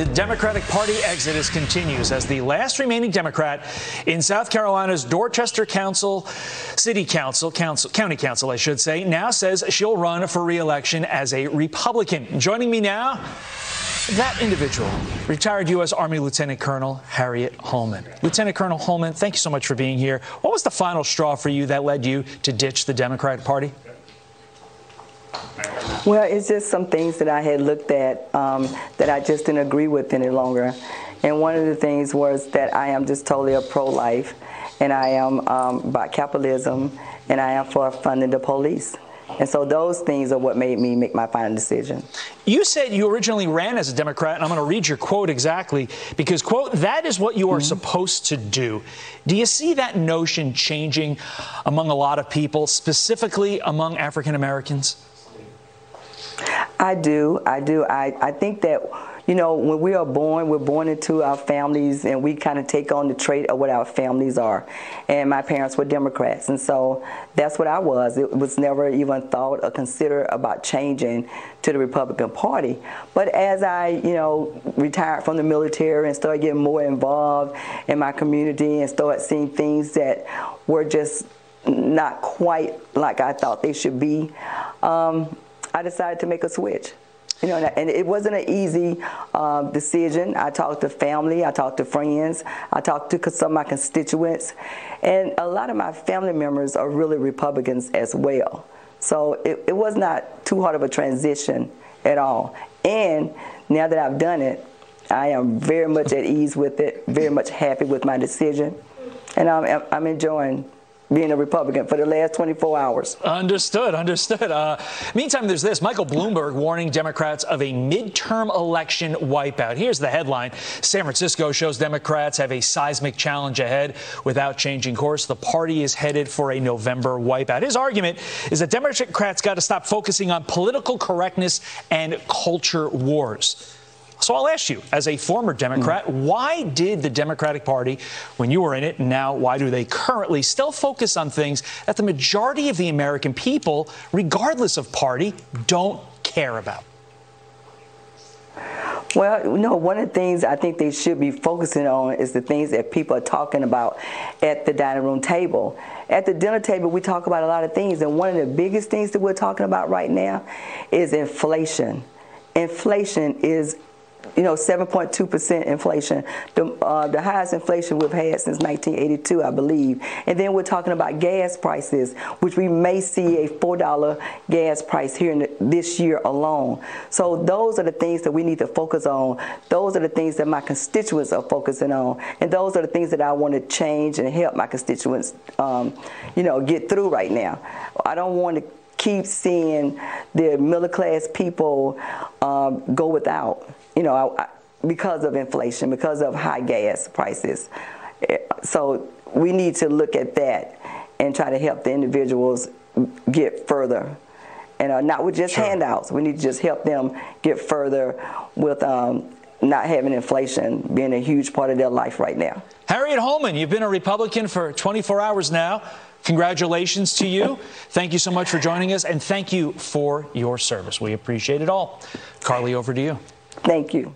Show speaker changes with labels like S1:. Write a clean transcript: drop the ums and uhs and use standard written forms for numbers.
S1: the Democratic Party exodus continues as the last remaining Democrat in South Carolina's Dorchester County Council, I should say, now says she'll run for re-election as a Republican. Joining me now, that individual, retired U.S. Army Lieutenant Colonel Harriet Holman. Lieutenant Colonel Holman, thank you so much for being here. What was the final straw for you that led you to ditch the Democratic Party?
S2: Well, it's just some things that I had looked at that I just didn't agree with any longer. And one of the things was that I am just totally a pro-life, and I am about capitalism, and I am for funding the police. And so those things are what made me make my final decision.
S1: You said you originally ran as a Democrat, and I'm going to read your quote exactly, because, quote, that is what you are supposed to do. Do you see that notion changing among a lot of people, specifically among African Americans?
S2: I do. I think that, you know, when we are born, we're born into our families, and we kind of take on the trait of what our families are. And my parents were Democrats, and so that's what I was. It was never even thought or considered about changing to the Republican Party. But as I, you know, retired from the military and started getting more involved in my community and started seeing things that were just not quite like I thought they should be, I decided to make a switch. You know, and it wasn't an easy decision. I talked to family, I talked to friends, I talked to some of my constituents, and a lot of my family members are really Republicans as well. So it was not too hard of a transition at all. And now that I've done it, I am very much at ease with it, very much happy with my decision, and I'm enjoying being a Republican for the last 24 hours.
S1: Understood. Meantime, there's this. Michael Bloomberg warning Democrats of a midterm election wipeout. Here's the headline. San Francisco shows Democrats have a seismic challenge ahead. Without changing course, the party is headed for a November wipeout. His argument is that Democrats got to stop focusing on political correctness and culture wars. So I'll ask you, as a former Democrat, why did the Democratic Party, when you were in it, and now why do they currently still focus on things that the majority of the American people, regardless of party, don't care about?
S2: Well, you know, one of the things I think they should be focusing on is the things that people are talking about at the dining room table. At the dinner table, we talk about a lot of things, and one of the biggest things that we're talking about right now is inflation. Inflation is, you know, 7.2% inflation, the highest inflation we've had since 1982, I believe. And then we're talking about gas prices, which we may see a $4 gas price here this year alone. So those are the things that we need to focus on. Those are the things that my constituents are focusing on. And those are the things that I want to change and help my constituents, you know, get through right now. I don't want to keep seeing the middle class people go without, you know, because of inflation, because of high gas prices. So we need to look at that and try to help the individuals get further. And not with just handouts. We need to just help them get further with not having inflation being a huge part of their life right now.
S1: Harriet Holman, you've been a Republican for 24 hours now. Congratulations to you. Thank you so much for joining us, and thank you for your service. We appreciate it all. Carly, over to you.
S2: Thank you.